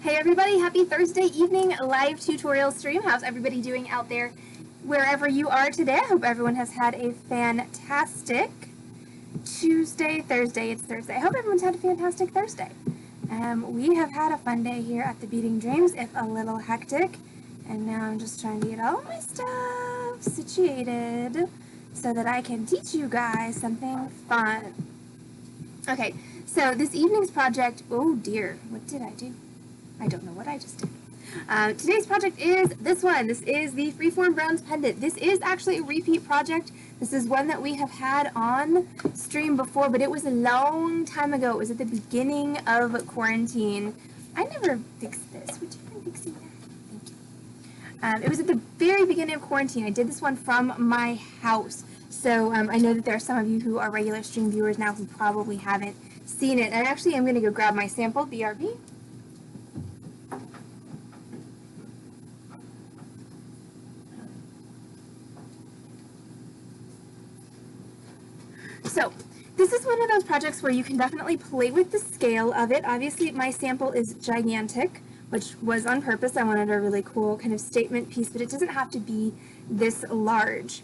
Hey everybody, happy Thursday evening live tutorial stream. How's everybody doing out there wherever you are today? I hope everyone has had a fantastic Thursday. It's Thursday. I hope everyone's had a fantastic Thursday. We have had a fun day here at the Beating Dreams, if a little hectic. And now I'm just trying to get all my stuff situated so that I can teach you guys something fun. Okay, so this evening's project, oh dear, what did I do? I don't know what I just did. Today's project is this one. This is the Freeform bronze pendant. This is actually a repeat project. This is one that we have had on stream before, but it was a long time ago. It was at the beginning of quarantine. I never fixed this. Would you mind fixing that? Thank you. It was at the very beginning of quarantine. I did this one from my house. So I know that there are some of you who are regular stream viewers now who probably haven't seen it. And actually, I'm going to go grab my sample, BRB. So this is one of those projects where you can definitely play with the scale of it. Obviously, my sample is gigantic, which was on purpose. I wanted a really cool kind of statement piece, but it doesn't have to be this large.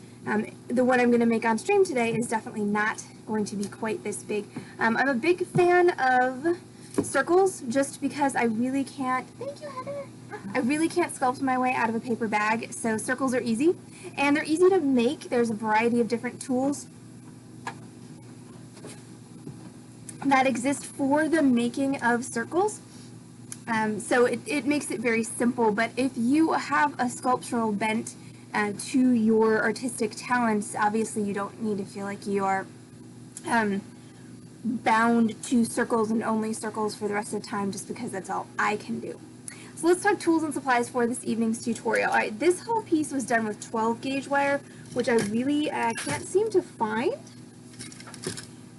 The one I'm going to make on stream today is definitely not going to be quite this big. I'm a big fan of circles just because I really can't, thank you, Heather. I really can't sculpt my way out of a paper bag, so circles are easy. And they're easy to make. There's a variety of different tools that exist for the making of circles. So it makes it very simple, but if you have a sculptural bent to your artistic talents, obviously you don't need to feel like you are bound to circles and only circles for the rest of the time just because that's all I can do. So let's talk tools and supplies for this evening's tutorial. All right, this whole piece was done with 12 gauge wire, which I really can't seem to find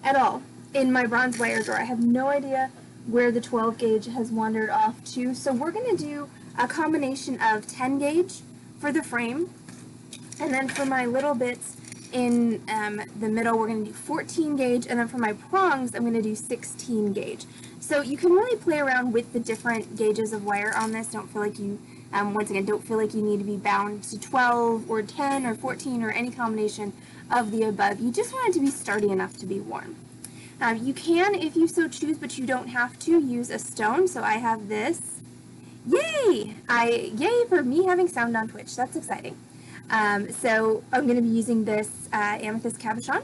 at all in my bronze wire drawer. I have no idea where the 12 gauge has wandered off to. So we're going to do a combination of 10 gauge for the frame, and then for my little bits in the middle, we're going to do 14 gauge, and then for my prongs, I'm going to do 16 gauge. So you can really play around with the different gauges of wire on this. Don't feel like you, once again, don't feel like you need to be bound to 12 or 10 or 14 or any combination of the above. You just want it to be sturdy enough to be worn. You can, if you so choose, but you don't have to, use a stone. So I have this. Yay! Yay for me having sound on Twitch. That's exciting. So I'm going to be using this amethyst cabochon,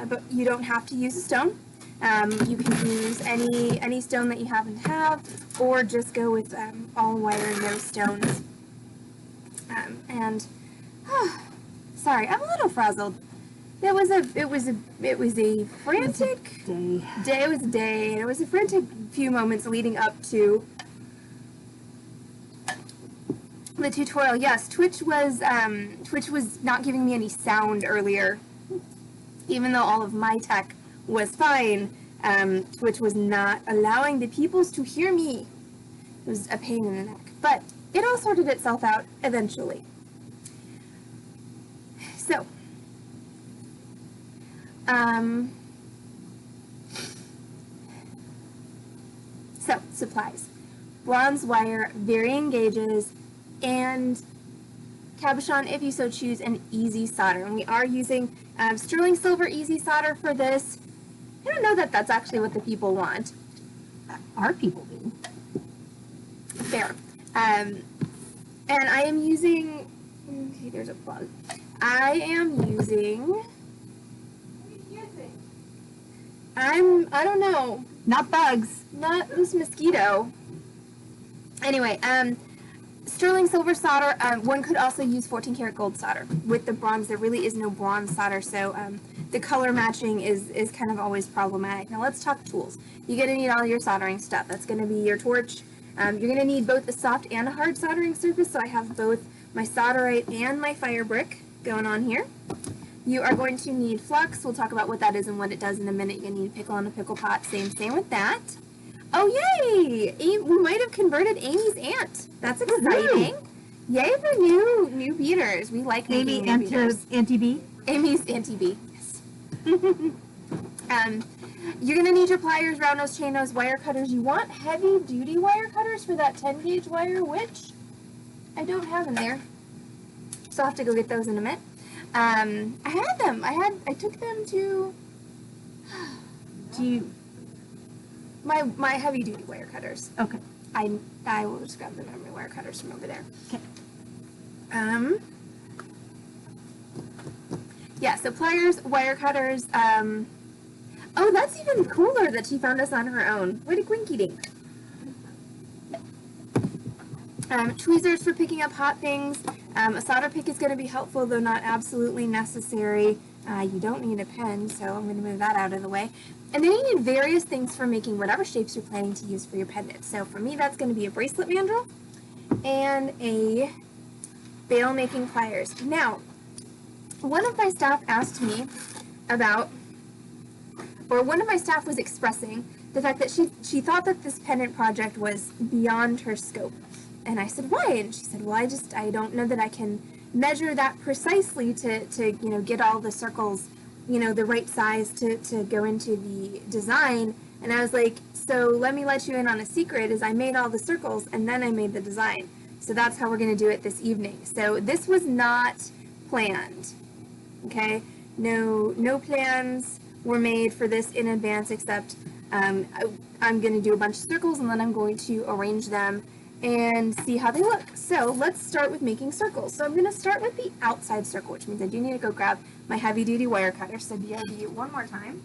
but you don't have to use a stone. You can use any stone that you happen to have, or just go with all wire, no stones. Sorry, I'm a little frazzled. It was a frantic day. It was a day, and it was a frantic few moments leading up to the tutorial. Yes, Twitch was not giving me any sound earlier, even though all of my tech was fine. Twitch was not allowing the peoples to hear me. It was a pain in the neck, but it all sorted itself out eventually. So. So, supplies. Bronze wire, varying gauges, and cabochon, if you so choose, and easy solder. And we are using sterling silver easy solder for this. I don't know that that's actually what the people want. Our people do. Fair. And I am using, okay, there's a plug. I am using, I don't know, not bugs, not this mosquito. Anyway, sterling silver solder. One could also use 14 karat gold solder. With the bronze, there really is no bronze solder, so the color matching is kind of always problematic. Now let's talk tools. You're going to need all your soldering stuff. That's going to be your torch. You're going to need both a soft and a hard soldering surface, so I have both my solderite and my fire brick going on here. You are going to need flux. We'll talk about what that is and what it does in a minute. You're going to need a pickle and a pickle pot. Same with that. Oh, yay! We might have converted Amy's aunt. That's exciting. Yay for new beaters. We like Amy Auntie B. Amy's Auntie B. Yes. You're going to need your pliers, round nose, chain nose, wire cutters. You want heavy duty wire cutters for that 10 gauge wire, which I don't have in there. So I'll have to go get those in a minute. I had them. I took them to my heavy duty wire cutters. Okay. I will just grab the memory wire cutters from over there. Okay. Yeah, so pliers, wire cutters. Oh, that's even cooler that she found us on her own. Way to quinky dink. Tweezers for picking up hot things. A solder pick is going to be helpful, though not absolutely necessary. You don't need a pen, so I'm going to move that out of the way. And then you need various things for making whatever shapes you're planning to use for your pendant. So for me, that's going to be a bracelet mandrel and a bail making pliers. Now, one of my staff asked me about, or one of my staff was expressing the fact that she thought that this pendant project was beyond her scope. And I said, why? And she said, well, I don't know that I can measure that precisely to get all the circles, the right size to go into the design. And I was like, so let me let you in on a secret, is I made all the circles and then I made the design. So that's how we're going to do it this evening. So this was not planned, okay? No plans were made for this in advance, except I'm going to do a bunch of circles and then I'm going to arrange them and see how they look. So let's start with making circles. So I'm going to start with the outside circle, which means I do need to go grab my heavy duty wire cutter. So BRB one more time.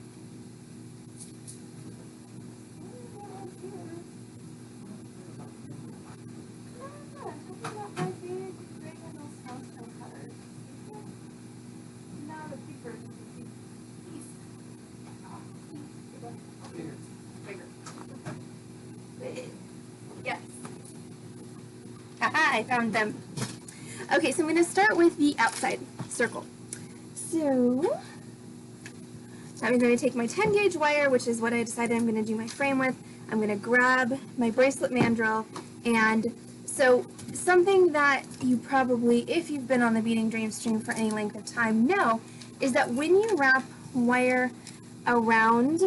Yes. Haha, I found them. Okay, so I'm going to start with the outside circle. So I'm going to take my 10 gauge wire, which is what I decided I'm going to do my frame with. I'm going to grab my bracelet mandrel, and so something that you probably, if you've been on the Beating Dream stream for any length of time, know is that when you wrap wire around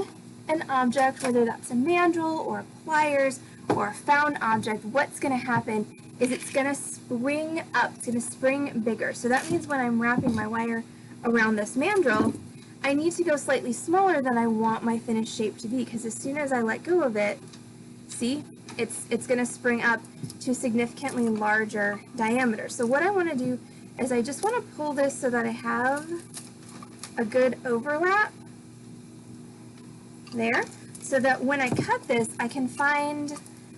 an object, whether that's a mandrel or pliers or a found object, what's going to happen is it's going to spring up, it's going to spring bigger. So that means when I'm wrapping my wire around this mandrel, I need to go slightly smaller than I want my finished shape to be, because as soon as I let go of it, see, it's going to spring up to a significantly larger diameter. So what I want to do is I just want to pull this so that I have a good overlap there, so that when I cut this, I can find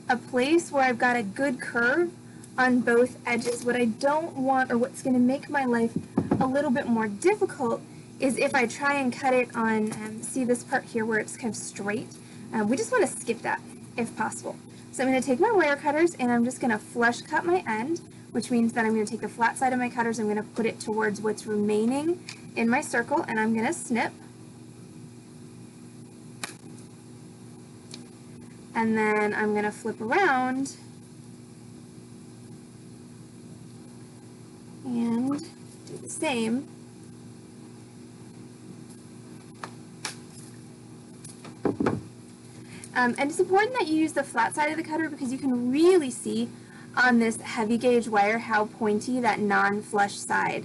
a place where I've got a good curve on both edges. What I don't want, or what's going to make my life a little bit more difficult, is if I try and cut it on, see this part here where it's kind of straight. We just want to skip that if possible. So I'm going to take my wire cutters and I'm just going to flush cut my end, which means that I'm going to take the flat side of my cutters, I'm going to put it towards what's remaining in my circle, and I'm going to snip. And then I'm going to flip around and do the same. And it's important that you use the flat side of the cutter, because you can really see on this heavy gauge wire how pointy that non-flush side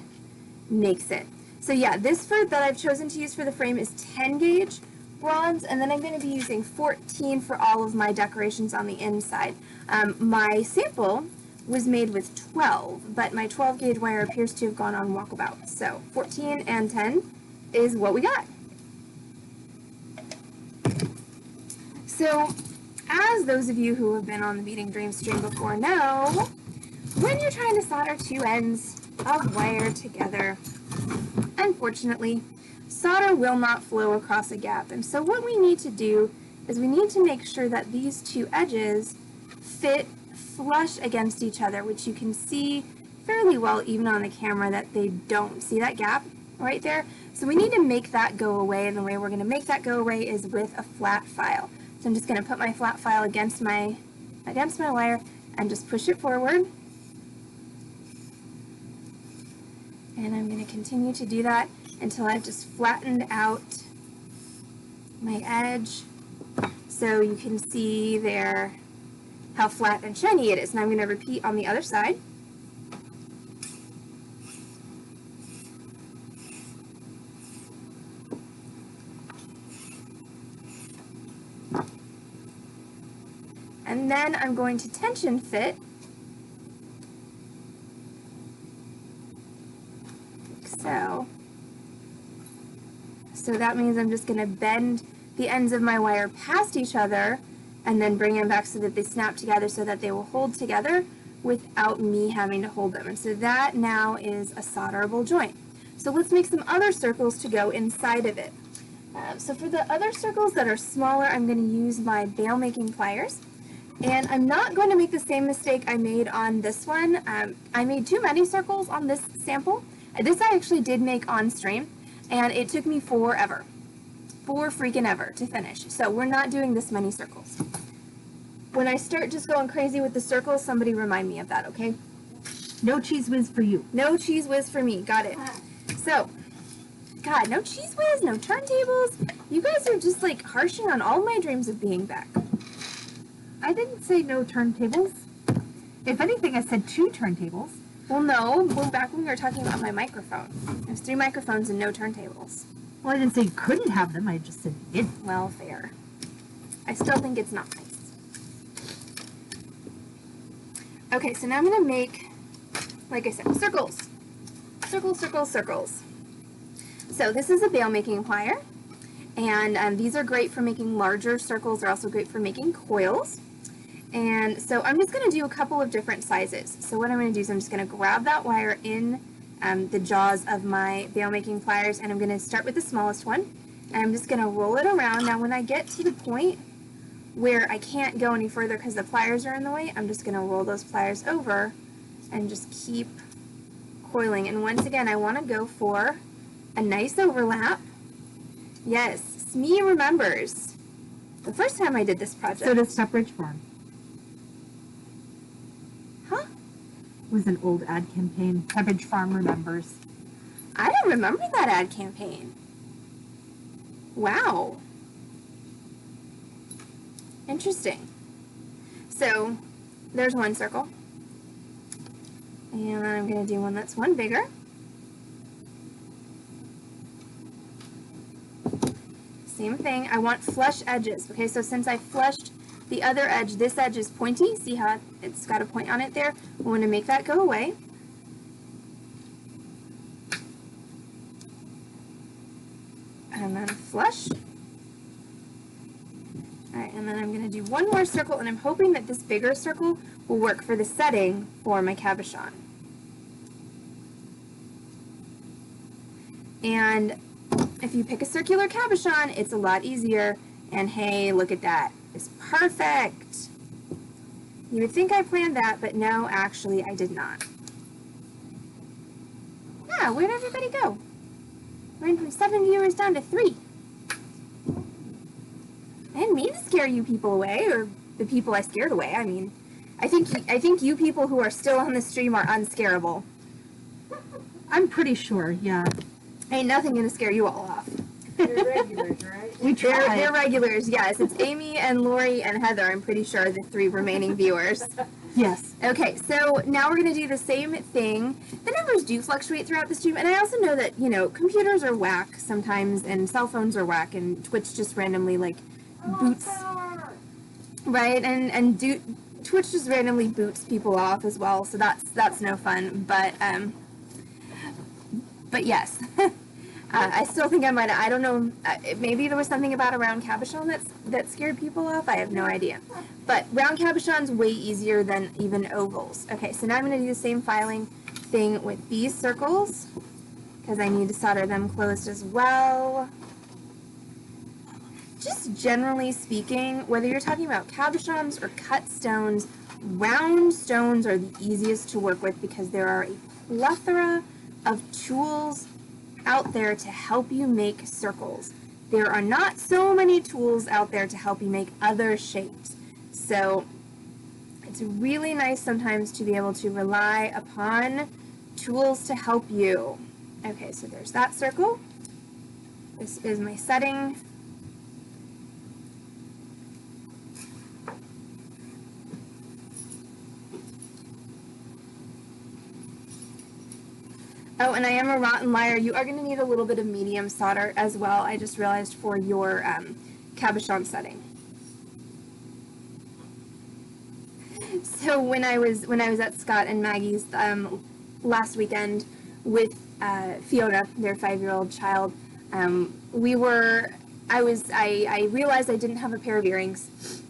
makes it. So yeah, this that I've chosen to use for the frame is 10 gauge bronze, and then I'm going to be using 14 for all of my decorations on the inside. My sample was made with 12, but my 12 gauge wire appears to have gone on walkabout. So 14 and 10 is what we got. So, as those of you who have been on the Beating Dream stream before know, when you're trying to solder two ends of wire together, unfortunately, solder will not flow across a gap. And so what we need to do is we need to make sure that these two edges fit flush against each other, which you can see fairly well even on the camera that they don't. See that gap right there? So we need to make that go away, and the way we're going to make that go away is with a flat file. So I'm just going to put my flat file against my wire and just push it forward. And I'm going to continue to do that until I've just flattened out my edge so you can see there how flat and shiny it is. Now I'm going to repeat on the other side. And then I'm going to tension fit, like so. So that means I'm just going to bend the ends of my wire past each other and then bring them back so that they snap together so that they will hold together without me having to hold them. And so that now is a solderable joint. So let's make some other circles to go inside of it. So for the other circles that are smaller, I'm going to use my bail making pliers. And I'm not going to make the same mistake I made on this one. I made too many circles on this sample. This I actually did make on stream, and it took me forever. Freaking ever to finish. So we're not doing this many circles. When I start just going crazy with the circles, somebody remind me of that, okay? No cheese whiz for you. No cheese whiz for me. Got it. So, God, no cheese whiz, no turntables. You guys are just like harshing on all my dreams of being back. I didn't say no turntables. If anything, I said 2 turntables. Well, no. Well, back when we were talking about my microphone. There's 3 microphones and no turntables. Well, I didn't say you couldn't have them. I just said you didn't. Well, fair. I still think it's not nice. Okay, so now I'm going to make, like I said, circles. Circles, circles, circles. So this is a bail making plier. And these are great for making larger circles. They're also great for making coils. And so I'm just going to do a couple of different sizes. So what I'm going to do is I'm just going to grab that wire in the jaws of my bail making pliers, and I'm going to start with the smallest one. And I'm just going to roll it around. Now when I get to the point where I can't go any further because the pliers are in the way, I'm just going to roll those pliers over and just keep coiling. And once again, I want to go for a nice overlap. Yes, Smee remembers the first time I did this project. So does Pepperidge Farm. Huh? It was an old ad campaign. Pepperidge Farm remembers. I don't remember that ad campaign. Wow. Interesting. So there's one circle. And I'm going to do one that's one bigger. Same thing. I want flush edges. Okay, so since I flushed the other edge, this edge is pointy. See how it's got a point on it there? I want to make that go away. And then flush. Alright, and then I'm going to do one more circle, and I'm hoping that this bigger circle will work for the setting for my cabochon. And if you pick a circular cabochon, it's a lot easier. And hey, look at that. It's perfect. You would think I planned that, but no, actually I did not. Yeah, where'd everybody go? Went from 7 viewers down to 3. I didn't mean to scare you people away, or the people I scared away. I mean, I think you people who are still on the stream are unscarable. I'm pretty sure, yeah. Ain't nothing gonna scare you all off. They're regulars, right? We try. They're regulars, yes. It's Amy and Lori and Heather, I'm pretty sure, the 3 remaining viewers. Yes. Okay, so now we're going to do the same thing. The numbers do fluctuate throughout the stream, and I also know that, you know, computers are whack sometimes, and cell phones are whack, and Twitch just randomly, like, boots, right? And Twitch just randomly boots people off as well, so that's no fun, but yes. I still think I might have, I don't know, maybe there was something about a round cabochon that scared people off. I have no idea. But round cabochon's way easier than even ovals. Okay, so now I'm going to do the same filing thing with these circles because I need to solder them closed as well. Just generally speaking, whether you're talking about cabochons or cut stones, round stones are the easiest to work with because there are a plethora of tools out there to help you make circles. There are not so many tools out there to help you make other shapes. So it's really nice sometimes to be able to rely upon tools to help you. Okay, so there's that circle. This is my setting. Oh, and I am a rotten liar. You are going to need a little bit of medium solder as well. I just realized for your cabochon setting. So when I was at Scott and Maggie's last weekend with Fiona, their 5-year-old child, I realized I didn't have a pair of earrings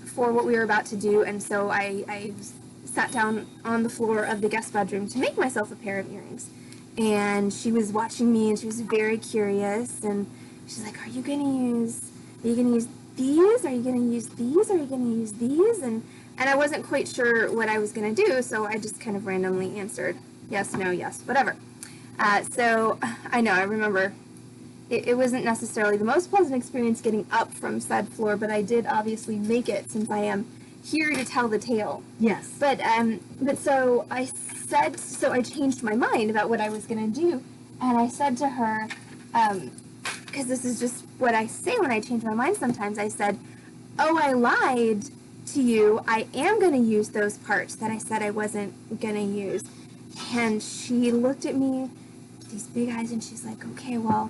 for what we were about to do, and so I sat down on the floor of the guest bedroom to make myself a pair of earrings. And she was watching me, and she was very curious, and she's like, are you gonna use these? Are you gonna use these? Are you gonna use these? And I wasn't quite sure what I was gonna do, so I just kind of randomly answered yes, no, yes, whatever. So I know, I remember it wasn't necessarily the most pleasant experience getting up from said floor, but I did obviously make it since I am here to tell the tale. Yes. But so I changed my mind about what I was gonna do, and I said to her, because this is just what I say when I change my mind sometimes, I said, oh, I lied to you. I am gonna use those parts that I said I wasn't gonna use. And she looked at me with these big eyes, and she's like, okay, well,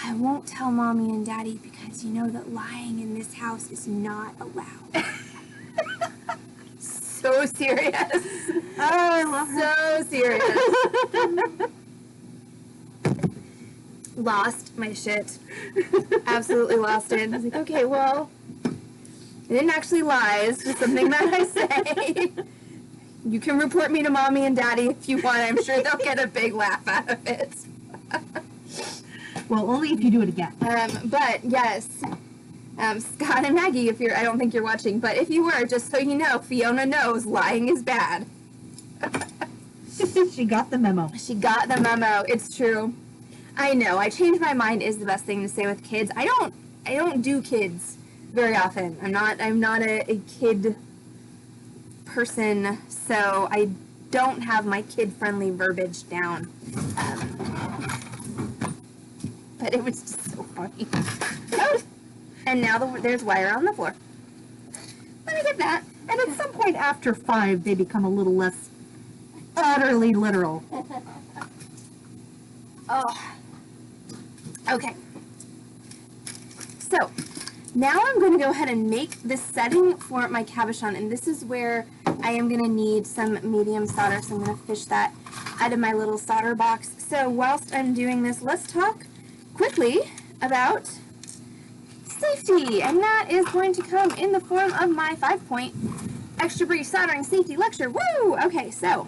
I won't tell Mommy and Daddy because you know that lying in this house is not allowed. So serious. Oh, I love her. So serious. Lost my shit. Absolutely lost it. I was like, okay, well, I didn't actually lie. It's just something that I say. You can report me to Mommy and Daddy if you want. I'm sure they'll get a big laugh out of it. Well, only if you do it again. But yes, Scott and Maggie, I don't think you're watching, but if you were, just so you know, Fiona knows lying is bad. She got the memo. She got the memo. It's true. I know. I change my mind is the best thing to say with kids. I don't do kids very often. I'm not a kid person, so I don't have my kid-friendly verbiage down. But it was just so funny. Oh, and now there's wire on the floor. Let me get that. And at some point after 5, they become a little less utterly literal. Oh. Okay. So, now I'm going to go ahead and make this setting for my cabochon, and this is where I am going to need some medium solder, so I'm going to fish that out of my little solder box. So, whilst I'm doing this, let's talk quickly about safety, and that is going to come in the form of my 5-point extra brief soldering safety lecture. Woo! Okay, so,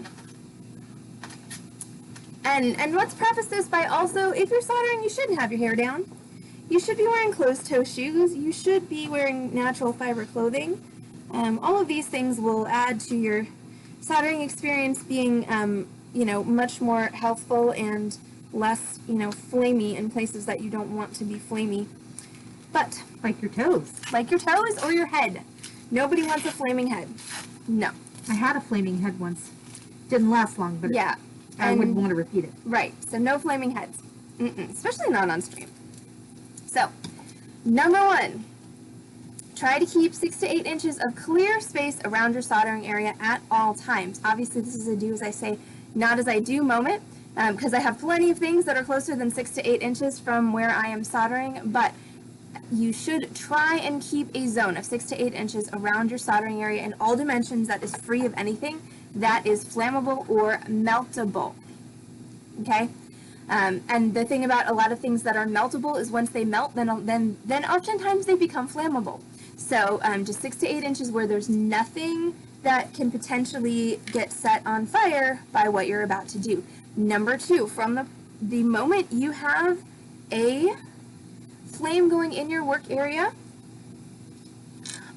and let's preface this by also, if you're soldering, you shouldn't have your hair down. You should be wearing closed-toe shoes. You should be wearing natural fiber clothing. All of these things will add to your soldering experience being, much more healthful and less, flamey in places that you don't want to be flamey. But Like your toes. like your toes or your head. Nobody wants a flaming head. No. I had a flaming head once. Didn't last long, but Yeah. I wouldn't want to repeat it. Right. So no flaming heads. Especially not on stream. So, number 1. Try to keep 6 to 8 inches of clear space around your soldering area at all times. Obviously, this is a do as I say, not as I do moment, because I have plenty of things that are closer than 6 to 8 inches from where I am soldering, but you should try and keep a zone of 6 to 8 inches around your soldering area in all dimensions that is free of anything that is flammable or meltable. Okay? And the thing about a lot of things that are meltable is once they melt, then oftentimes they become flammable. So just 6 to 8 inches where there's nothing that can potentially get set on fire by what you're about to do. Number 2, from the moment you have a flame going in your work area,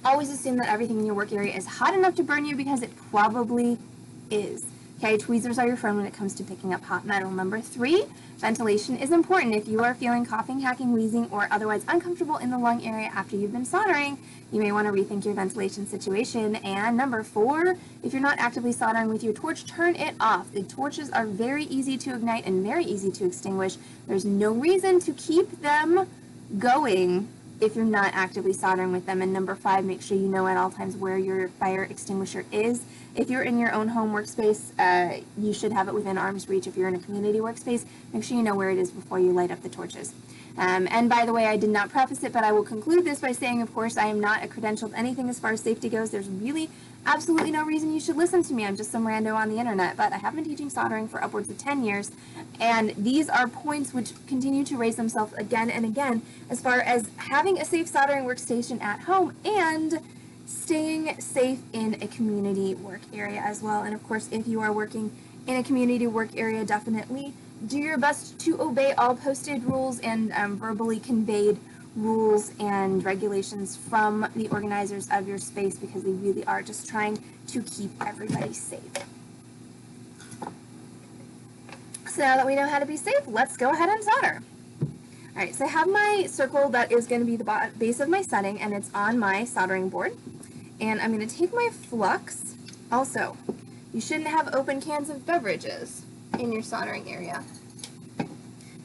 always assume that everything in your work area is hot enough to burn you, because it probably is. Okay, tweezers are your friend when it comes to picking up hot metal. Number 3, ventilation is important. If you are feeling coughing, hacking, wheezing, or otherwise uncomfortable in the lung area after you've been soldering, you may want to rethink your ventilation situation. And number 4, if you're not actively soldering with your torch, turn it off. The torches are very easy to ignite and very easy to extinguish. There's no reason to keep them going if you're not actively soldering with them. And number 5, make sure you know at all times where your fire extinguisher is. If you're in your own home workspace, you should have it within arm's reach. If you're in a community workspace, make sure you know where it is before you light up the torches. And by the way, I did not preface it, but I will conclude this by saying, of course, I am not a credentialed anything as far as safety goes. There's really absolutely no reason you should listen to me. I'm just some rando on the internet, but I have been teaching soldering for upwards of 10 years, and these are points which continue to raise themselves again and again as far as having a safe soldering workstation at home and staying safe in a community work area as well. And of course, if you are working in a community work area, definitely do your best to obey all posted rules and verbally conveyed rules and regulations from the organizers of your space, because they really are just trying to keep everybody safe. So now that we know how to be safe, let's go ahead and solder. Alright, so I have my circle that is going to be the base of my setting, and it's on my soldering board. And I'm going to take my flux. Also, you shouldn't have open cans of beverages in your soldering area.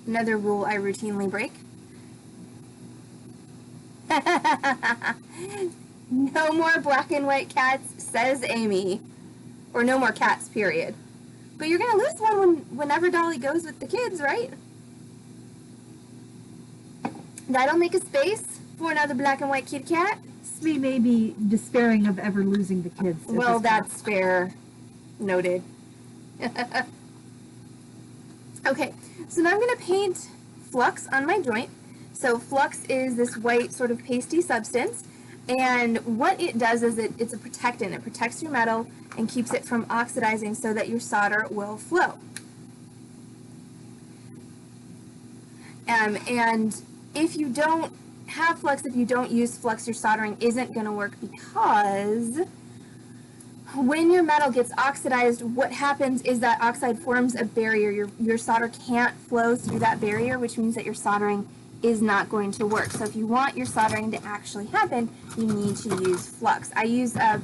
Another rule I routinely break. No more black and white cats, says Amy. Or no more cats, period. But you're going to lose one whenever Dolly goes with the kids, right? That'll make a space for another black and white kitty cat. Smee may be despairing of ever losing the kids. Well, that's fair. Noted. Okay, so now I'm going to paint flux on my joint. So flux is this white sort of pasty substance, and what it does is it's a protectant. It protects your metal and keeps it from oxidizing so that your solder will flow. And if you don't have flux, if you don't use flux, your soldering isn't going to work, because when your metal gets oxidized, what happens is that oxide forms a barrier. Your solder can't flow through that barrier, which means that your soldering is not going to work. So if you want your soldering to actually happen, you need to use flux. I use a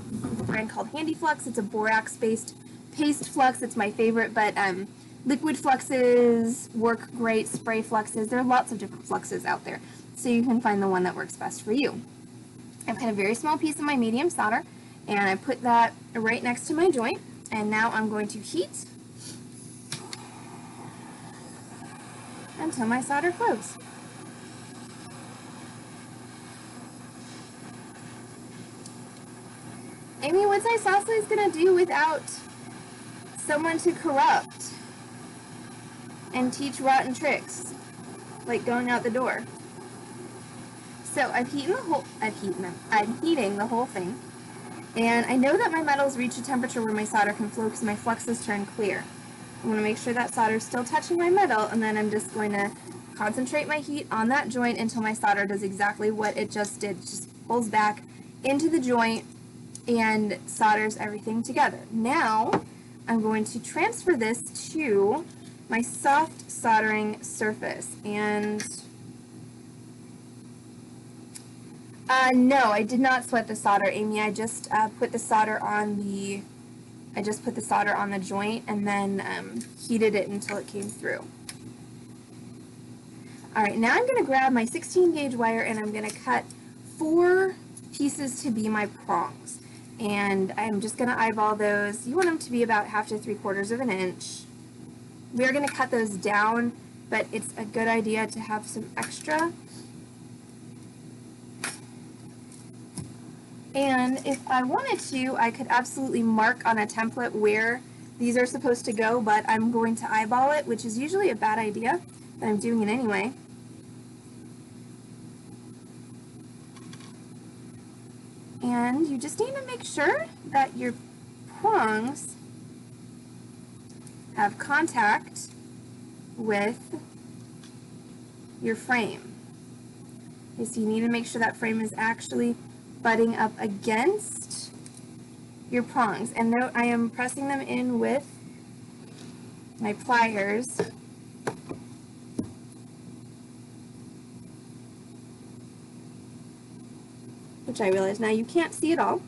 brand called Handy Flux. It's a borax-based paste flux. It's my favorite, but liquid fluxes work great, spray fluxes. There are lots of different fluxes out there, so you can find the one that works best for you. I've got a very small piece of my medium solder, and I put that right next to my joint, and now I'm going to heat until my solder flows. Amy, what's Isosceles gonna do without someone to corrupt and teach rotten tricks, like going out the door? So I'm heating the whole thing, and I know that my metals reach a temperature where my solder can flow because my fluxes turn clear. I want to make sure that solder is still touching my metal, and then I'm just going to concentrate my heat on that joint until my solder does exactly what it just did. It just pulls back into the joint and solders everything together. Now I'm going to transfer this to my soft soldering surface, and no, I did not sweat the solder, Amy. I just put the solder on the joint and then heated it until it came through. Alright, now I'm going to grab my 16 gauge wire and I'm going to cut 4 pieces to be my prongs. And I'm just going to eyeball those. You want them to be about 1/2 to 3/4 of an inch. We're going to cut those down, but it's a good idea to have some extra. And if I wanted to, I could absolutely mark on a template where these are supposed to go, but I'm going to eyeball it, which is usually a bad idea, but I'm doing it anyway. And you just need to make sure that your prongs have contact with your frame. Okay, so you need to make sure that frame is actually butting up against your prongs. And note, I am pressing them in with my pliers. Which I realize now you can't see it all,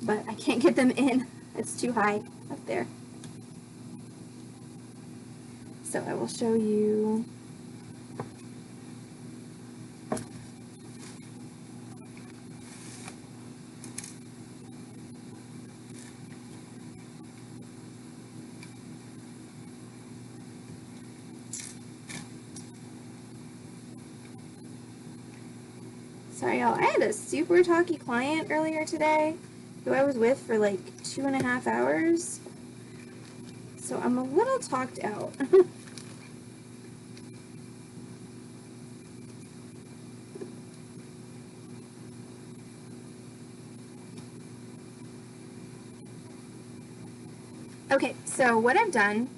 but I can't get them in. It's too high up there. So I will show you. Sorry, y'all. I had a super talky client earlier today who I was with for like 2.5 hours. So I'm a little talked out. Okay, so what I've done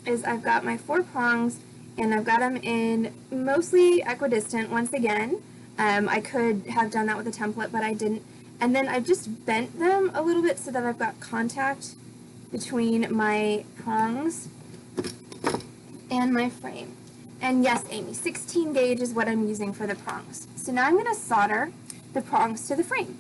is I've got my 4 prongs and I've got them in mostly equidistant once again. I could have done that with a template, but I didn't. And then I've just bent them a little bit so that I've got contact between my prongs and my frame. And yes, Amy, 16 gauge is what I'm using for the prongs. So now I'm going to solder the prongs to the frame.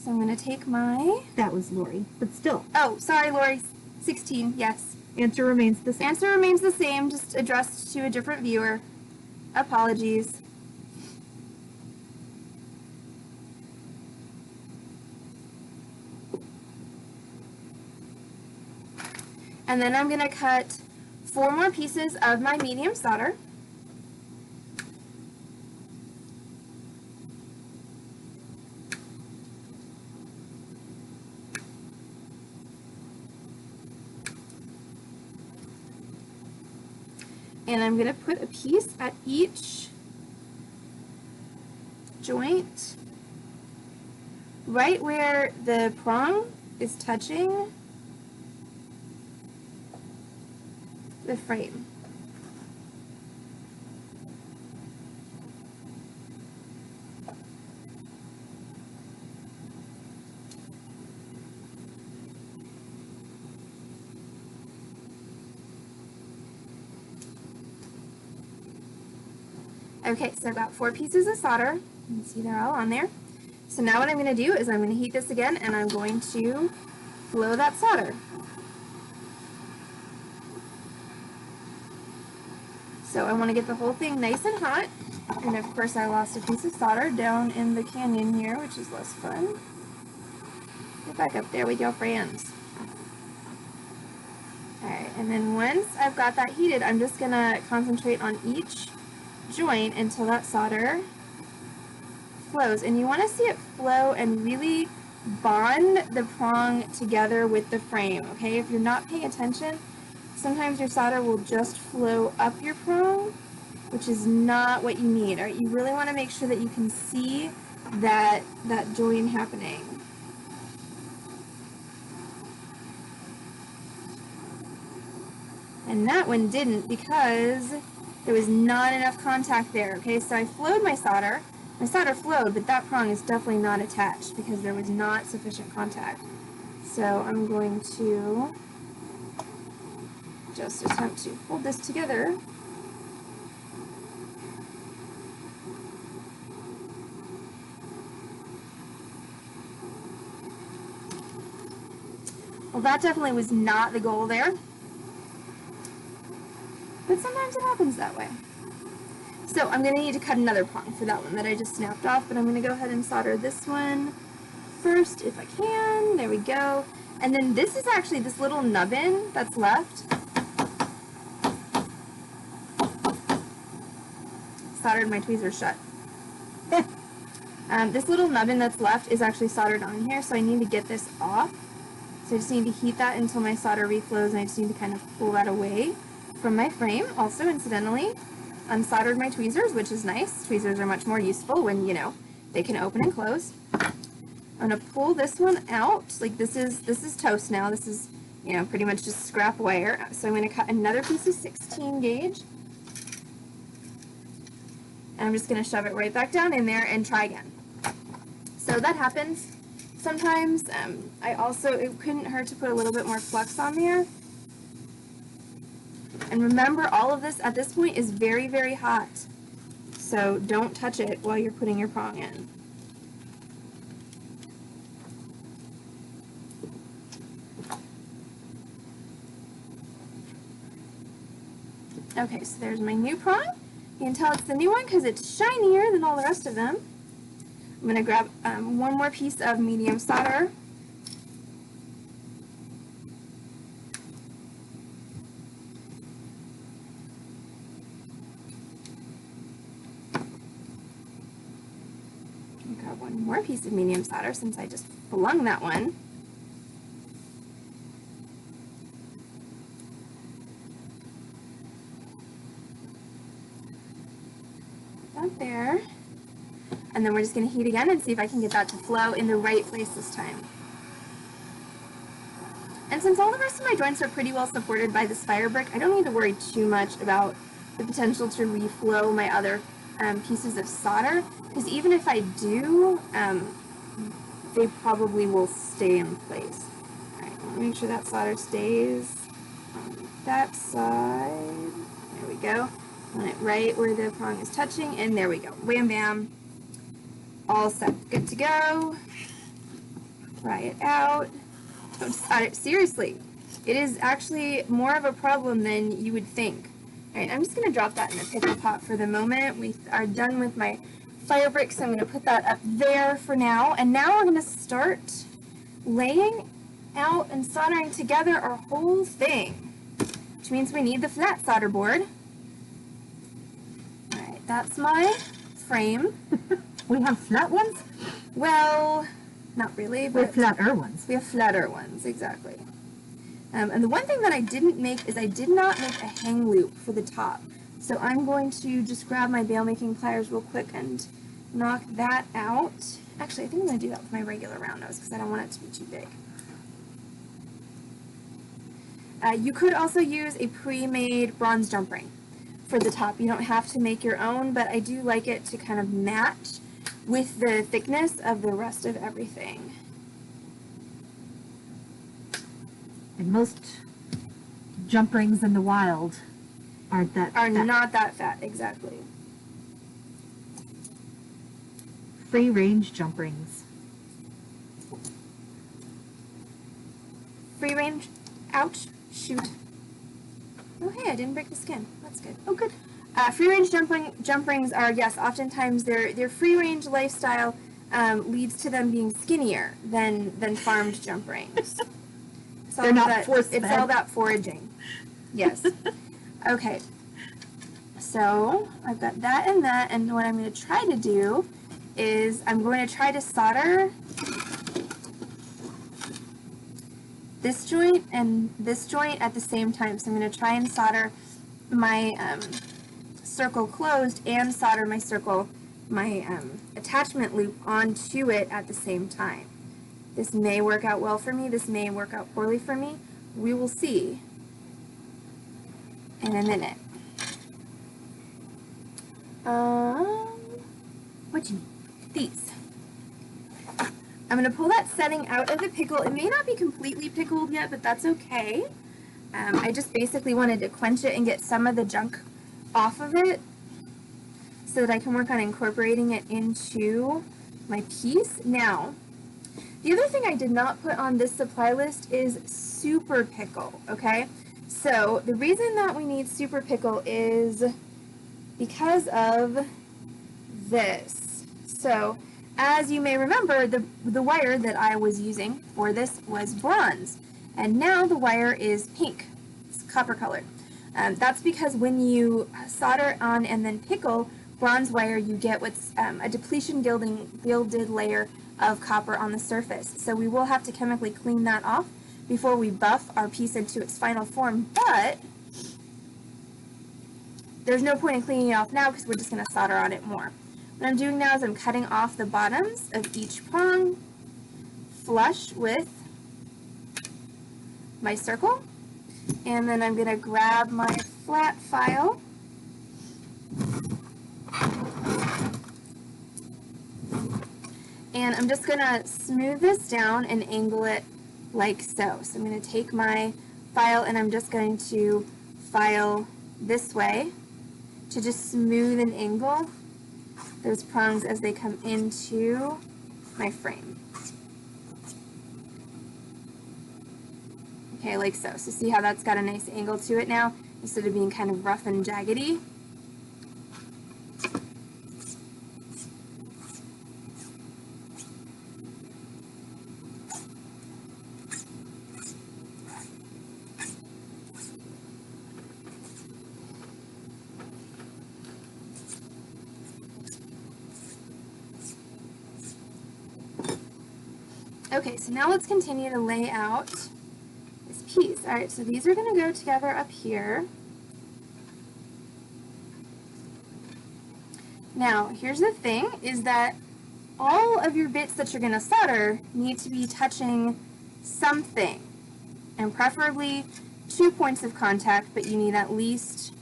So I'm going to take my... That was Lori, but still. Oh, sorry, Lori. 16, yes. Answer remains the same. Answer remains the same, just addressed to a different viewer. Apologies. And then I'm going to cut 4 more pieces of my medium solder. And I'm going to put a piece at each joint, right where the prong is touching the frame. Okay, so I've got 4 pieces of solder. You can see they're all on there. So now what I'm going to do is I'm going to heat this again and I'm going to blow that solder. So I want to get the whole thing nice and hot. And of course I lost a piece of solder down in the canyon here, which is less fun. Get back up there with your friends. Alright, and then once I've got that heated, I'm just going to concentrate on each joint until that solder flows. And you want to see it flow and really bond the prong together with the frame, okay? If you're not paying attention, sometimes your solder will just flow up your prong, which is not what you need. All right, you really want to make sure that you can see that join happening. And that one didn't because there was not enough contact there, okay? So I flowed my solder. My solder flowed, but that prong is definitely not attached because there was not sufficient contact. So I'm going to just attempt to hold this together. Well, that definitely was not the goal there. But sometimes it happens that way. So I'm going to need to cut another prong for that one that I just snapped off, but I'm going to go ahead and solder this one first if I can. There we go. And then this is actually this little nubbin that's left. Soldered my tweezers shut. This little nubbin that's left is actually soldered on here, so I need to get this off. So I just need to heat that until my solder reflows, and I just need to kind of pull that away from my frame. Also, incidentally, unsoldered my tweezers, which is nice. Tweezers are much more useful when, you know, they can open and close. I'm going to pull this one out. Like this is toast now. This is, you know, pretty much just scrap wire. So I'm going to cut another piece of 16 gauge. And I'm just going to shove it right back down in there and try again. So that happens. Sometimes it couldn't hurt to put a little bit more flux on there. And remember, all of this at this point is very, very hot. So don't touch it while you're putting your prong in. Okay, so there's my new prong. You can tell it's the new one because it's shinier than all the rest of them. I'm going to grab one more piece of medium solder. one more piece of medium solder since I just flung that one. That there. And then we're just going to heat again and see if I can get that to flow in the right place this time. And since all the rest of my joints are pretty well supported by this fire brick, I don't need to worry too much about the potential to reflow my other pieces of solder, because even if I do, they probably will stay in place. Alright, make sure that solder stays on that side. There we go. On it right where the prong is touching, and there we go. Wham bam. All set. Good to go. Try it out. Seriously, it is actually more of a problem than you would think. Alright, I'm just going to drop that in the pickle pot for the moment. We are done with my fire brick, so I'm going to put that up there for now. And now we're going to start laying out and soldering together our whole thing, which means we need the flat solder board. Alright, that's my frame. We have flat ones? Well, not really, We have but flatter ones. we have flatter ones, exactly. And the one thing that I didn't make is I did not make a hang loop for the top. So I'm going to just grab my bail making pliers real quick and knock that out. Actually, I think I'm going to do that with my regular round nose because I don't want it to be too big. You could also use a pre-made bronze jump ring for the top. You don't have to make your own, but I do like it to kind of match with the thickness of the rest of everything. And most jump rings in the wild aren't that Are fat. not that fat, exactly. Free range jump rings. Free range, ouch, shoot. Oh hey, I didn't break the skin. That's good. Oh good. Free range jump rings are, yes, oftentimes their free range lifestyle leads to them being skinnier than farmed jump rings. They're not force-fed. It's all about foraging. Yes. Okay. So I've got that and that, and what I'm going to try to do is I'm going to try to solder this joint and this joint at the same time. So I'm going to try and solder my circle closed and solder my attachment loop onto it at the same time. This may work out well for me, this may work out poorly for me. We will see in a minute. What you need? These. I'm going to pull that setting out of the pickle. It may not be completely pickled yet, but that's okay. I just basically wanted to quench it and get some of the junk off of it so that I can work on incorporating it into my piece. Now, the other thing I did not put on this supply list is super pickle, okay? So the reason that we need super pickle is because of this. So as you may remember, the wire that I was using for this was bronze, and now the wire is pink. It's copper colored. That's because when you solder on and then pickle bronze wire, you get what's a depletion gilded layer of copper on the surface. So we will have to chemically clean that off before we buff our piece into its final form, but there's no point in cleaning it off now because we're just going to solder on it more. What I'm doing now is I'm cutting off the bottoms of each prong flush with my circle, and then I'm going to grab my flat file and I'm just going to smooth this down and angle it like so. So I'm going to take my file and I'm just going to file this way to just smooth and angle those prongs as they come into my frame. Okay, like so. So see how that's got a nice angle to it now, instead of being kind of rough and jaggedy? Okay, so now let's continue to lay out this piece. All right, so these are going to go together up here. Now, here's the thing, is that all of your bits that you're going to solder need to be touching something, and preferably 2 points of contact, but you need at least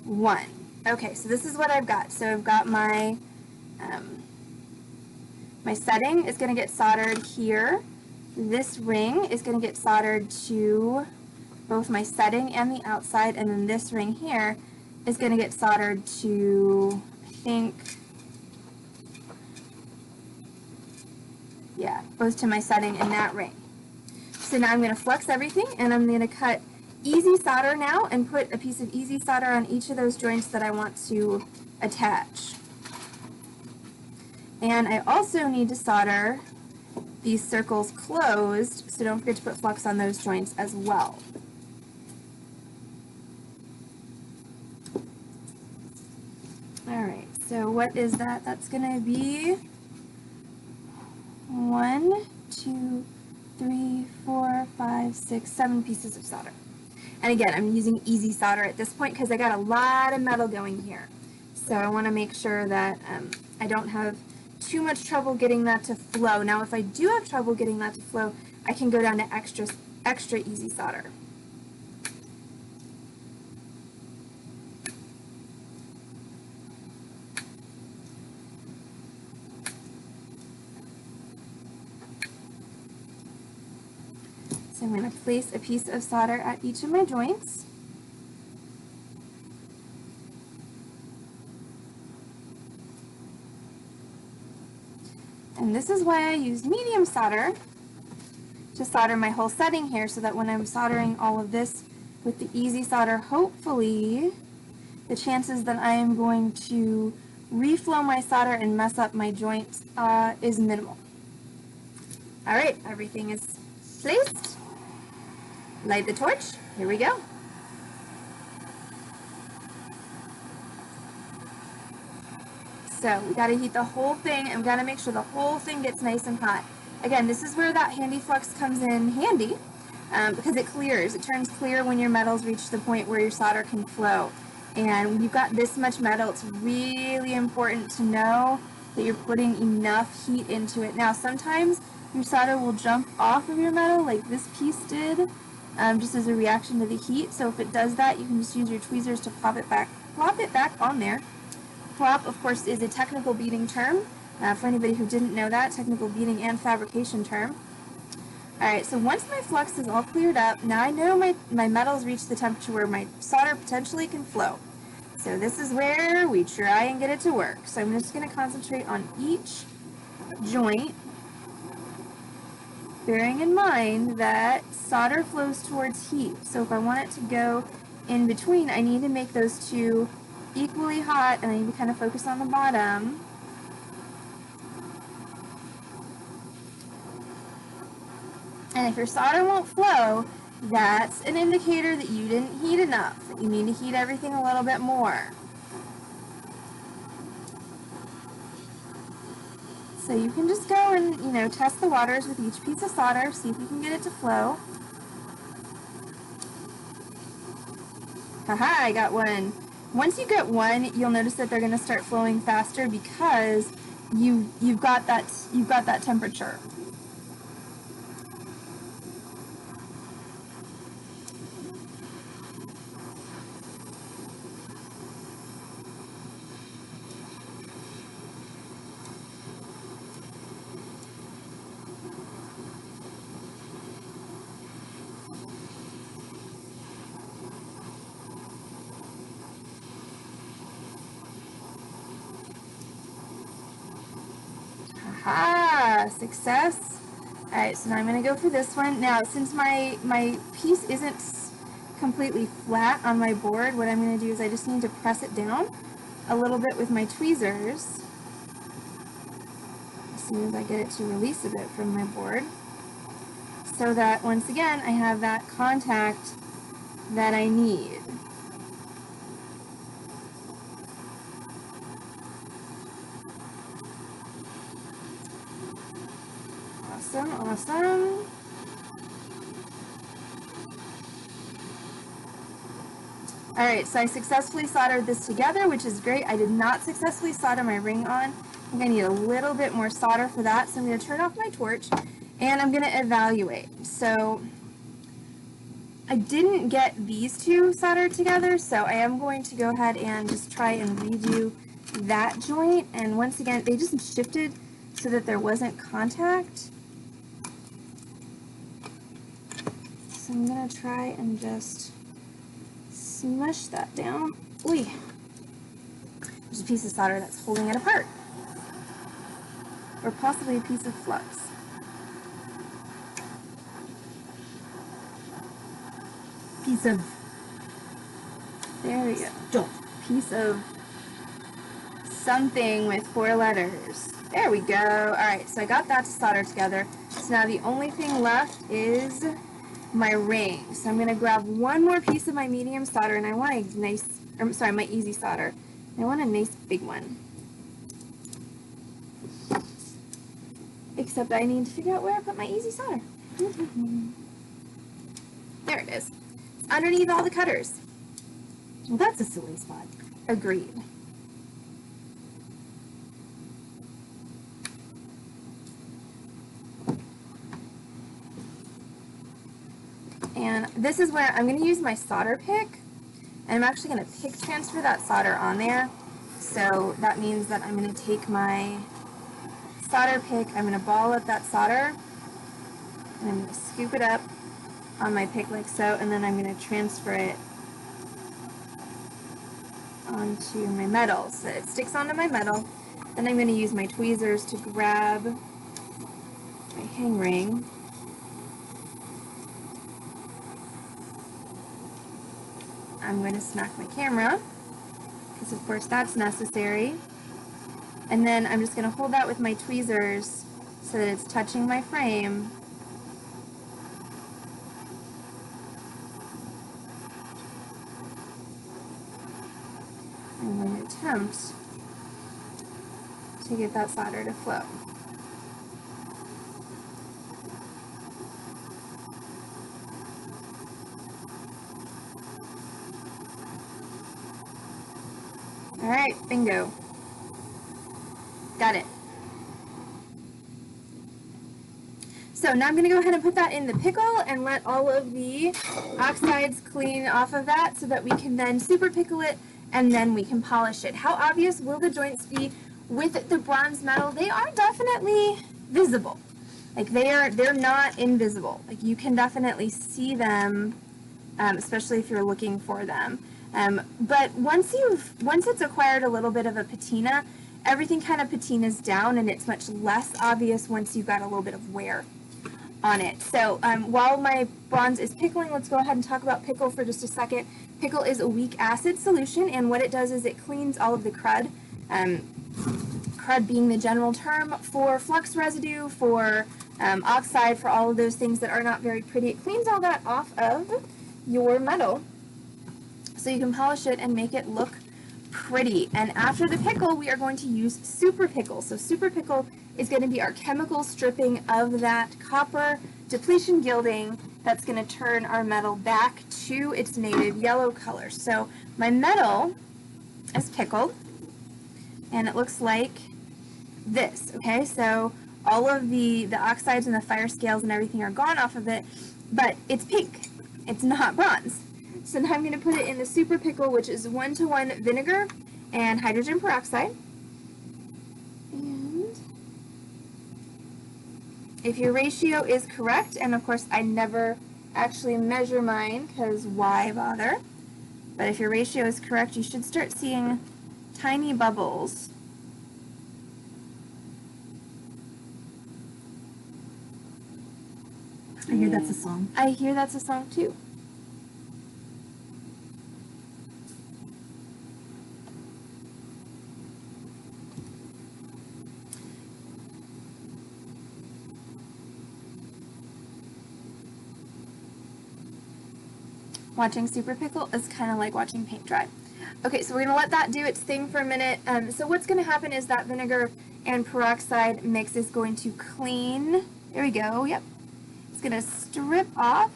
1. Okay, so this is what I've got. So I've got my my setting is going to get soldered here. This ring is going to get soldered to both my setting and the outside, and then this ring here is going to get soldered to, I think, yeah, both to my setting and that ring. So now I'm going to flux everything, and I'm going to cut easy solder now and put a piece of easy solder on each of those joints that I want to attach. And I also need to solder these circles closed, so don't forget to put flux on those joints as well. Alright, so what is that? That's going to be 1, 2, 3, 4, 5, 6, 7 pieces of solder. And again, I'm using easy solder at this point because I got a lot of metal going here. So I want to make sure that I don't have too much trouble getting that to flow. Now if I do have trouble getting that to flow, I can go down to extra easy solder. So I'm going to place a piece of solder at each of my joints. And this is why I use medium solder to solder my whole setting here, so that when I'm soldering all of this with the easy solder, hopefully the chances that I am going to reflow my solder and mess up my joints is minimal. Alright, everything is placed. Light the torch. Here we go. So we got to heat the whole thing, and we got to make sure the whole thing gets nice and hot. Again, this is where that handy flux comes in handy, because it clears. It turns clear when your metals reach the point where your solder can flow. And when you've got this much metal, it's really important to know that you're putting enough heat into it. Now, sometimes your solder will jump off of your metal, like this piece did, just as a reaction to the heat. So if it does that, you can just use your tweezers to plop it back on there. Plop, of course, is a technical beading term. For anybody who didn't know that, technical beading and fabrication term. Alright, so once my flux is all cleared up, now I know my metals reach the temperature where my solder potentially can flow. So this is where we try and get it to work. So I'm just going to concentrate on each joint, bearing in mind that solder flows towards heat. So if I want it to go in between, I need to make those two equally hot, and I need to kind of focus on the bottom. And if your solder won't flow, that's an indicator that you didn't heat enough, that you need to heat everything a little bit more. So you can just go and, test the waters with each piece of solder, see if you can get it to flow. Haha, I got one. Once you get one, you'll notice that they're going to start flowing faster because you've got that temperature. Aha! Success! Alright, so now I'm going to go for this one. Now, since my piece isn't completely flat on my board, what I'm going to do is I just need to press it down a little bit with my tweezers as soon as I get it to release a bit from my board, so that, once again, I have that contact that I need. Awesome, awesome. Alright, so I successfully soldered this together, which is great. I did not successfully solder my ring on. I think I need a little bit more solder for that, so I'm going to turn off my torch, and I'm going to evaluate. So, I didn't get these two soldered together, so I am going to go ahead and just try and redo that joint. And once again, they just shifted so that there wasn't contact. So I'm going to try and just smush that down. Ooh. There's a piece of solder that's holding it apart. Or possibly a piece of flux. Piece of There we go. stuff. Piece of something with 4 letters. There we go. Alright, so I got that to solder together. So now the only thing left is my ring. So I'm going to grab one more piece of my medium solder, and I want a nice, my easy solder. I want a nice big one. Except I need to figure out where I put my easy solder. There it is. It's underneath all the cutters. Well, that's a silly spot. Agreed. And this is where I'm going to use my solder pick, and I'm actually going to pick transfer that solder on there. So that means that I'm going to take my solder pick, I'm going to ball up that solder, and I'm going to scoop it up on my pick like so, and then I'm going to transfer it onto my metal so that it sticks onto my metal. Then I'm going to use my tweezers to grab my hang ring. I'm going to smack my camera, because of course that's necessary. And then I'm just going to hold that with my tweezers so that it's touching my frame. I'm going to attempt to get that solder to flow. Alright, bingo. Got it. So now I'm going to go ahead and put that in the pickle and let all of the oxides clean off of that so that we can then super pickle it and then we can polish it. How obvious will the joints be with the bronze metal? They are definitely visible. Like they're not invisible. Like you can definitely see them, especially if you're looking for them. But once it's acquired a little bit of a patina, everything kind of patinas down, and it's much less obvious once you've got a little bit of wear on it. So while my bronze is pickling, let's go ahead and talk about pickle for just a second. Pickle is a weak acid solution, and what it does is it cleans all of the crud. Crud being the general term for flux residue, for oxide, for all of those things that are not very pretty. It cleans all that off of your metal so you can polish it and make it look pretty. And after the pickle, we are going to use super pickle. So super pickle is going to be our chemical stripping of that copper depletion gilding that's going to turn our metal back to its native yellow color. So my metal is pickled, and it looks like this. Okay, so all of the oxides and the fire scales and everything are gone off of it, but it's pink. It's not bronze. So now I'm going to put it in the super pickle, which is 1-to-1 vinegar and hydrogen peroxide. And if your ratio is correct, and of course I never actually measure mine because why bother? But if your ratio is correct, you should start seeing tiny bubbles. I hear that's a song. I hear that's a song too. Watching super pickle is kind of like watching paint dry. Okay, so we're going to let that do its thing for a minute. So what's going to happen is that vinegar and peroxide mix is going to clean There we go, yep. It's going to strip off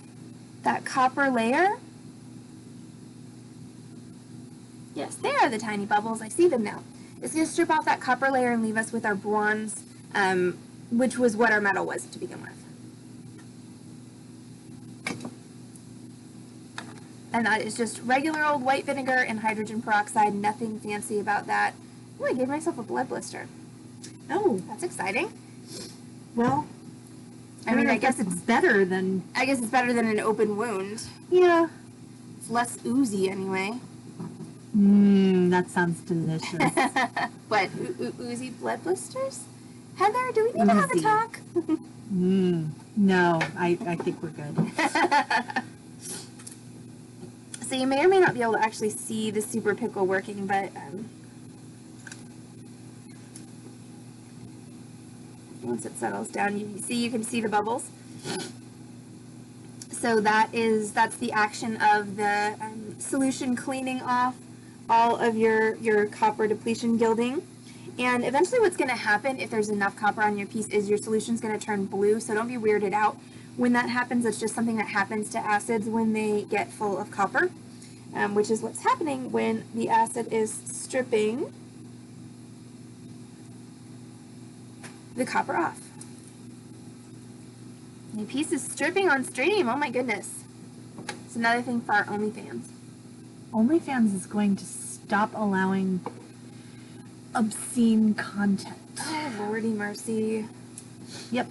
that copper layer. Yes, there are the tiny bubbles. I see them now. It's going to strip off that copper layer and leave us with our bronze, which was what our metal was to begin with. And that is just regular old white vinegar and hydrogen peroxide, nothing fancy about that. Oh, I gave myself a blood blister. Oh, That's exciting. well, I mean, I guess it's better than... I guess it's better than an open wound. Yeah. It's less oozy anyway. That sounds delicious. But oozy blood blisters? Heather, do we need to have a Oozy. talk? No, I think we're good. So you may or may not be able to actually see the super pickle working, but once it settles down, you can see the bubbles. So that's the action of the solution cleaning off all of your copper depletion gilding. And eventually what's going to happen if there's enough copper on your piece is your solution's going to turn blue, so don't be weirded out. When that happens, it's just something that happens to acids when they get full of copper, which is what's happening when the acid is stripping the copper off. My piece is stripping on stream, oh my goodness. It's another thing for our OnlyFans. OnlyFans is going to stop allowing obscene content. Oh, lordy mercy. Yep.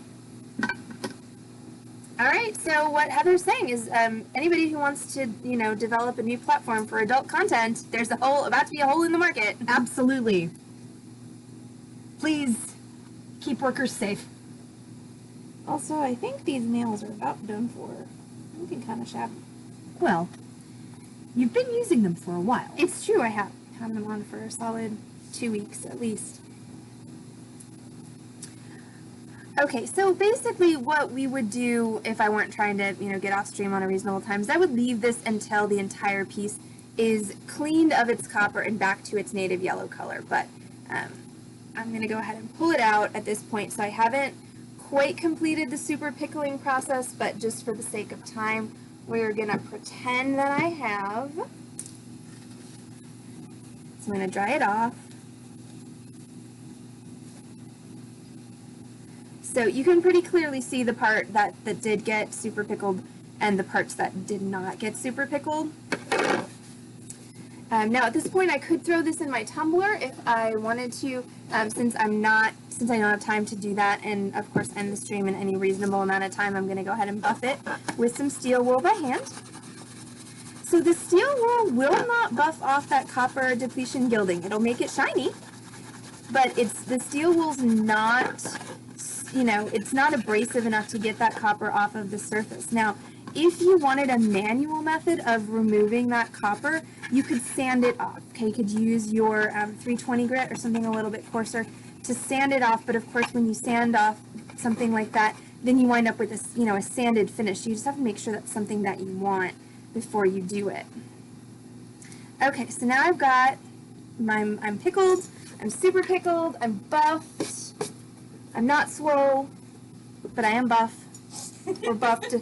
All right, so what Heather's saying is anybody who wants to, develop a new platform for adult content, there's about to be a hole in the market. Absolutely. Please keep workers safe. Also, I think these nails are about done for. Looking kind of shabby. Well, you've been using them for a while. It's true, I have had them on for a solid 2 weeks at least. Okay, so basically what we would do if I weren't trying to, get off stream on a reasonable time is I would leave this until the entire piece is cleaned of its copper and back to its native yellow color. But I'm going to go ahead and pull it out at this point. So I haven't quite completed the super pickling process, but just for the sake of time, we're going to pretend that I have. So I'm going to dry it off. So you can pretty clearly see the part that did get super pickled and the parts that did not get super pickled. Now at this point I could throw this in my tumbler if I wanted to, since I don't have time to do that and of course end the stream in any reasonable amount of time, I'm going to go ahead and buff it with some steel wool by hand. So the steel wool will not buff off that copper depletion gilding. It'll make it shiny, but the steel wool's not, it's not abrasive enough to get that copper off of the surface. Now, if you wanted a manual method of removing that copper, you could sand it off. Okay, you could use your 320 grit or something a little bit coarser to sand it off. But of course, when you sand off something like that, then you wind up with a sanded finish. You just have to make sure that's something that you want before you do it. Okay, so now I've got I'm pickled. I'm super pickled. I'm buffed. I'm not swole, but I am buff, or buffed.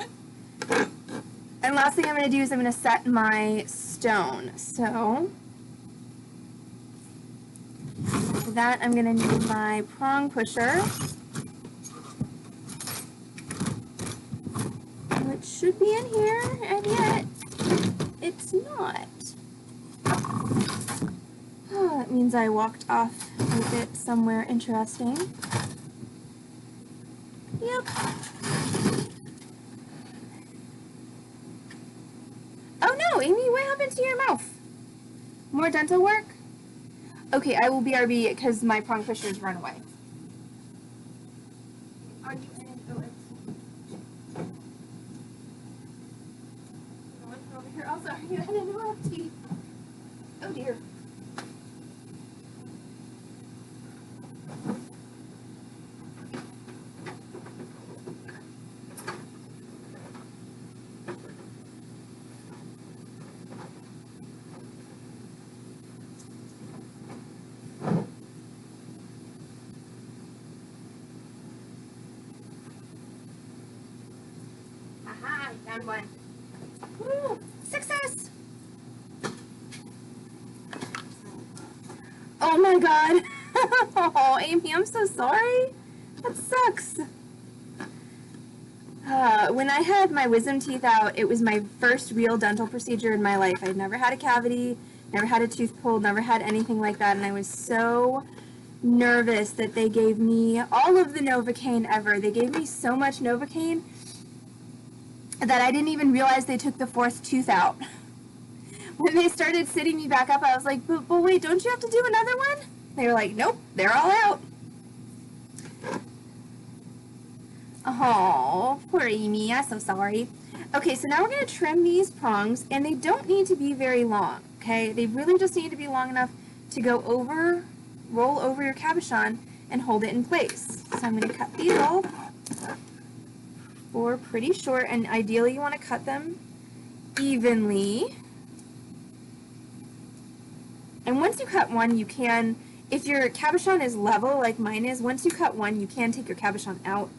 And last thing I'm going to do is I'm going to set my stone. So, for that I'm going to need my prong pusher, which should be in here, and yet it's not. Oh, that means I walked off with it somewhere interesting. Yep. Oh no, Amy, what happened to your mouth? More dental work? Okay, I will BRB because my prong pushers run away. Are you in it? Oh, it's over here. Also, are you in an OFT? Oh dear. Aha, found one. Woo, success! Oh my god. Oh, Amy, I'm so sorry. That sucks. When I had my wisdom teeth out, it was my first real dental procedure in my life. I'd never had a cavity, never had a tooth pulled, never had anything like that, and I was so nervous that they gave me all of the Novocaine ever. They gave me so much Novocaine that I didn't even realize they took the 4th tooth out. When they started sitting me back up, I was like, but wait, don't you have to do another one? They were like, nope, they're all out. Oh, poor Amy, I'm so sorry. Okay, so now we're going to trim these prongs, and they don't need to be very long, okay? They really just need to be long enough to go over, roll over your cabochon, and hold it in place. So I'm going to cut these off for pretty short, and ideally you want to cut them evenly. And once you cut one, you can, if your cabochon is level like mine is, once you cut one, you can take your cabochon out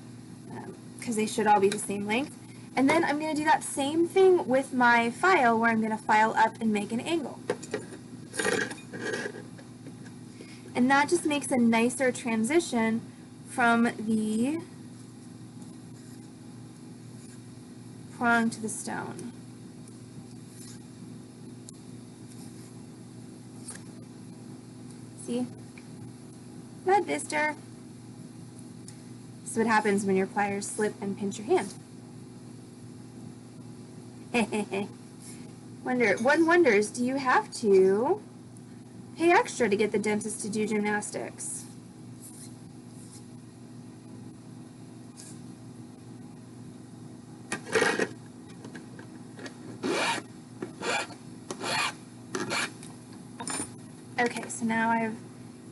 because they should all be the same length. And then I'm going to do that same thing with my file where I'm going to file up and make an angle. And that just makes a nicer transition from the prong to the stone. See? Good, mister. This is what happens when your pliers slip and pinch your hand. One wonders, do you have to pay extra to get the dentist to do gymnastics? Okay, so now I've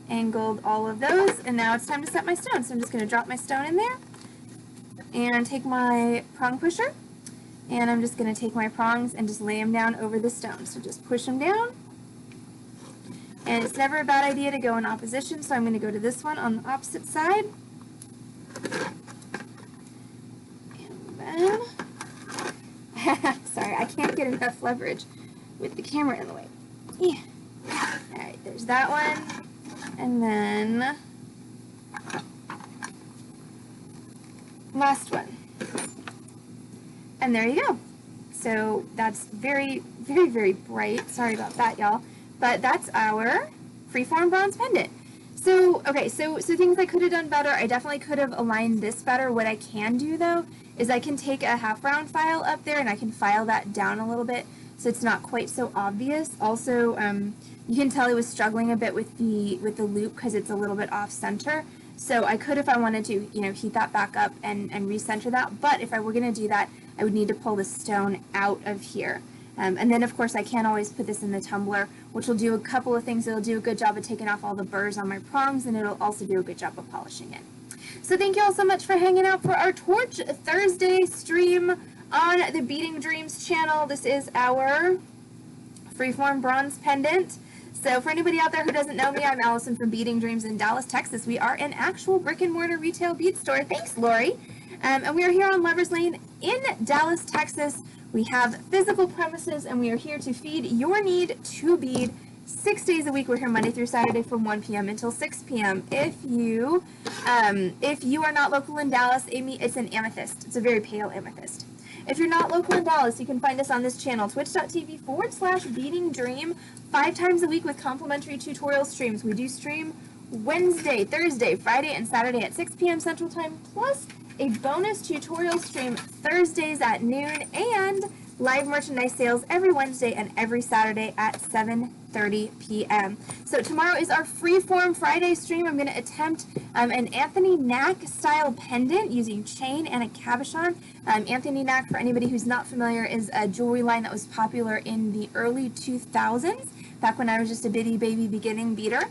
angled all of those, and now it's time to set my stone. So I'm just going to drop my stone in there and take my prong pusher, and I'm just going to take my prongs and just lay them down over the stone. So just push them down, and it's never a bad idea to go in opposition, so I'm going to go to this one on the opposite side. And then, sorry, I can't get enough leverage with the camera in the way. Yeah. Alright, there's that one, and then last one, and there you go. So that's very, very, very bright. Sorry about that, y'all, but that's our Freeform bronze pendant. So, okay, so things I could have done better. I definitely could have aligned this better. What I can do, though, is I can take a half round file up there, and I can file that down a little bit so it's not quite so obvious. Also, you can tell I was struggling a bit with the loop because it's a little bit off center. So I could, if I wanted to, heat that back up and recenter that. But if I were going to do that, I would need to pull the stone out of here. And then, of course, I can always put this in the tumbler, which will do a couple of things. It'll do a good job of taking off all the burrs on my prongs, and it'll also do a good job of polishing it. So thank you all so much for hanging out for our Torch Thursday stream on the Beating Dreams channel. This is our Freeform bronze pendant. So for anybody out there who doesn't know me, I'm Allison from Beating Dreams in Dallas, Texas. We are an actual brick and mortar retail bead store. Thanks, Lori. And we are here on Lovers Lane in Dallas, Texas. We have physical premises, and we are here to feed your need to bead 6 days a week. We're here Monday through Saturday from 1 p.m. until 6 p.m. If you are not local in Dallas, Amy, it's an amethyst. It's a very pale amethyst. If you're not local in Dallas, you can find us on this channel, twitch.tv/beatingdream, 5 times a week with complimentary tutorial streams. We do stream Wednesday, Thursday, Friday, and Saturday at 6 p.m. Central Time, plus a bonus tutorial stream Thursdays at noon, and live merchandise sales every Wednesday and every Saturday at 7:30 p.m. So tomorrow is our Freeform Friday stream. I'm going to attempt an Anthony Knack style pendant using chain and a cabochon. Anthony Knack, for anybody who's not familiar, is a jewelry line that was popular in the early 2000s, back when I was just a bitty baby beginning beater.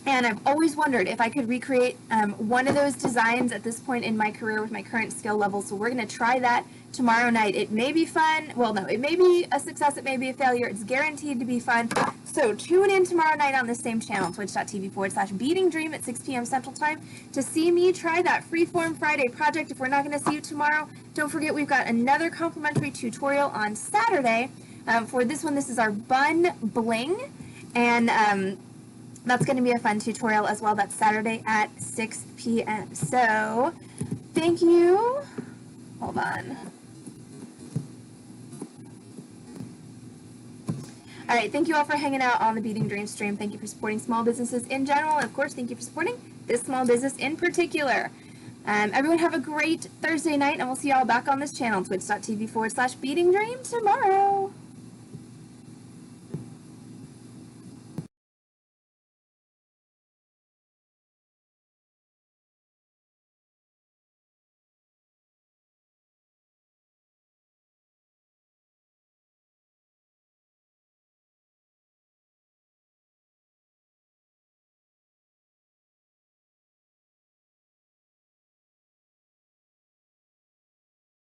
And I've always wondered if I could recreate one of those designs at this point in my career with my current skill level. So we're going to try that tomorrow night. It may be fun. Well, no, it may be a success. It may be a failure. It's guaranteed to be fun. So tune in tomorrow night on the same channel, twitch.tv/Beating Dream at 6 p.m. Central Time to see me try that Freeform Friday project. If we're not going to see you tomorrow, don't forget we've got another complimentary tutorial on Saturday. For this one, this is our bun bling. And that's going to be a fun tutorial as well. That's Saturday at 6 p.m. So, thank you. Hold on. All right, thank you all for hanging out on the Beating Dreams stream. Thank you for supporting small businesses in general. And of course, thank you for supporting this small business in particular. Everyone have a great Thursday night, and we'll see you all back on this channel, twitch.tv/Beating Dream tomorrow.